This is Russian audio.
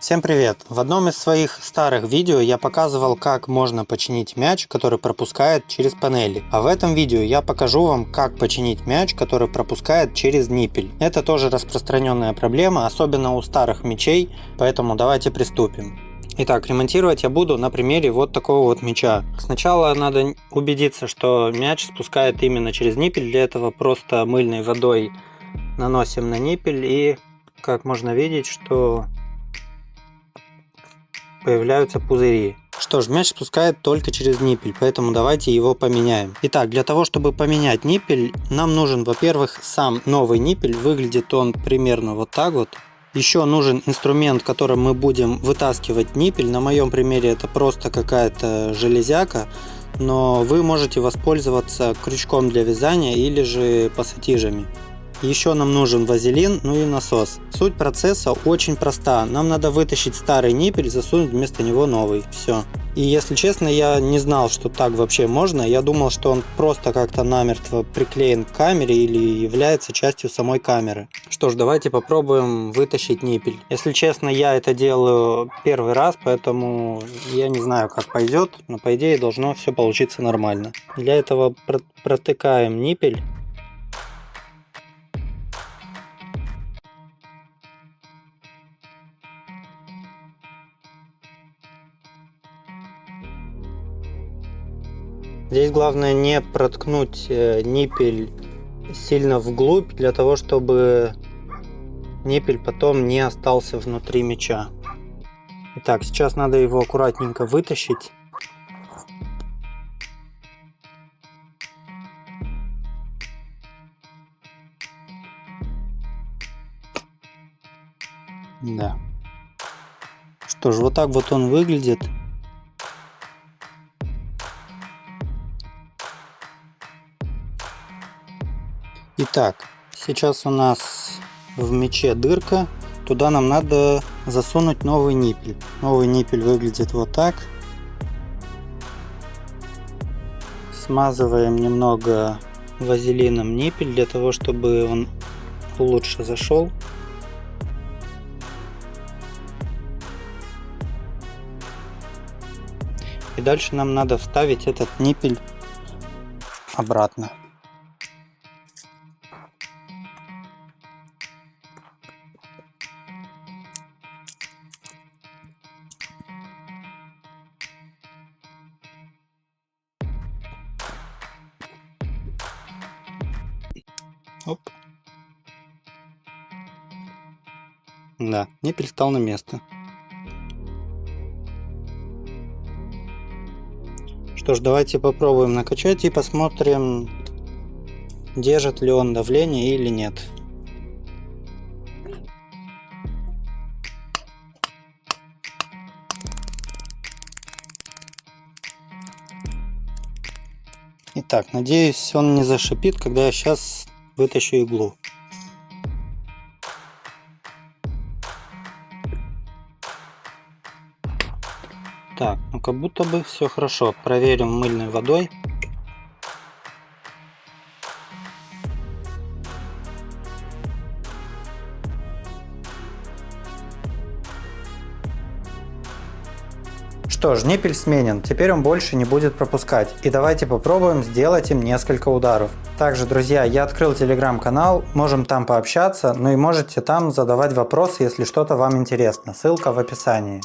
Всем привет! В одном из своих старых видео я показывал, как можно починить мяч, который пропускает через панели. А в этом видео я покажу вам, как починить мяч, который пропускает через ниппель. Это тоже распространенная проблема, особенно у старых мячей, поэтому давайте приступим. Итак, ремонтировать я буду на примере вот такого вот мяча. Сначала надо убедиться, что мяч спускает именно через ниппель. Для этого просто мыльной водой наносим на ниппель, и как можно видеть, что появляются пузыри. Что ж, мяч спускает только через ниппель, поэтому давайте его поменяем. Итак, для того, чтобы поменять ниппель, нам нужен, во-первых, сам новый ниппель. Выглядит он примерно вот так вот. Еще нужен инструмент, которым мы будем вытаскивать ниппель. На моем примере это просто какая-то железяка, но вы можете воспользоваться крючком для вязания или же пассатижами. Еще нам нужен вазелин, ну и насос. Суть процесса очень проста. Нам надо вытащить старый ниппель, засунуть вместо него новый. Все. И если честно, я не знал, что так вообще можно. Я думал, что он просто как-то намертво приклеен к камере или является частью самой камеры. Что ж, давайте попробуем вытащить ниппель. Если честно, я это делаю первый раз, поэтому я не знаю, как пойдет, но по идее должно все получиться нормально. Для этого протыкаем ниппель. Здесь главное не проткнуть ниппель сильно вглубь, для того, чтобы ниппель потом не остался внутри мяча. Итак, сейчас надо его аккуратненько вытащить. Да. Что ж, вот так вот он выглядит. Итак, сейчас у нас в мяче дырка, туда нам надо засунуть новый ниппель. Новый ниппель выглядит вот так. Смазываем немного вазелином ниппель, для того, чтобы он лучше зашел. И дальше нам надо вставить этот ниппель обратно. Оп. Да, ниппель встал на место. Что ж, давайте попробуем накачать и посмотрим, держит ли он давление или нет. Итак, надеюсь, он не зашипит, когда я сейчас вытащу иглу. Так, ну как будто бы все хорошо. Проверим мыльной водой. Что ж, ниппель сменен, теперь он больше не будет пропускать. И давайте попробуем сделать им несколько ударов. Также, друзья, я открыл телеграм-канал, можем там пообщаться, ну и можете там задавать вопросы, если что-то вам интересно. Ссылка в описании.